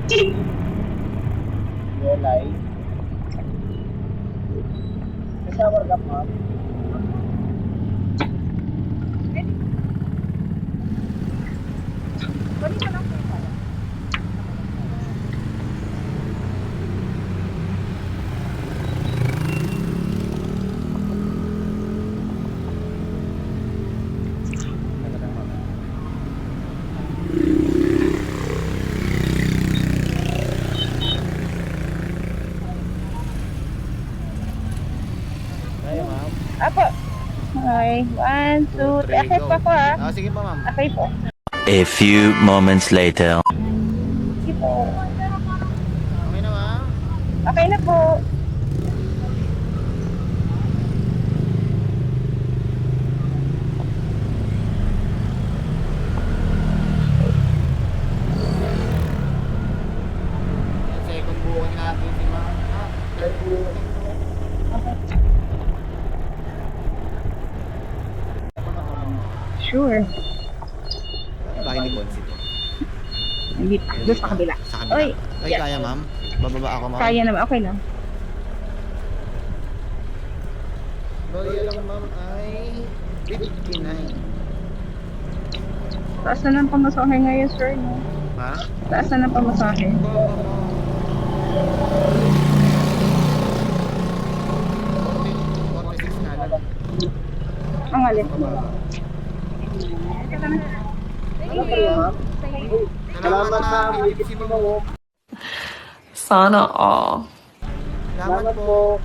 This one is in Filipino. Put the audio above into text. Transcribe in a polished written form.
Yelay. May shower ka, ma'am? Kaya, ma'am? Apo. Okay. 1, 2, 3. Akit pa ko ah. Ah, sige pa, ma'am. Okay po. A few moments later. Sige po. Okay na, ma'am? Okay na po. Yung second booking natin si ma'am. Ah, third booking. Sure. Bahay ni Bonsi to. Hindi pa. Doon sa kabila. Sa kanila. Oy. Ay, Yeah. kaya, ma'am? Bababa ako, ma'am. Kaya naman. Okay lang. Loyal lang, ma'am, ay 59. Taas na ng pamasahe ngayon, sir, no? Ha? Taas na ng pamasahe. Ang alin. Salamat, ma'am. Sana all. Salamat po.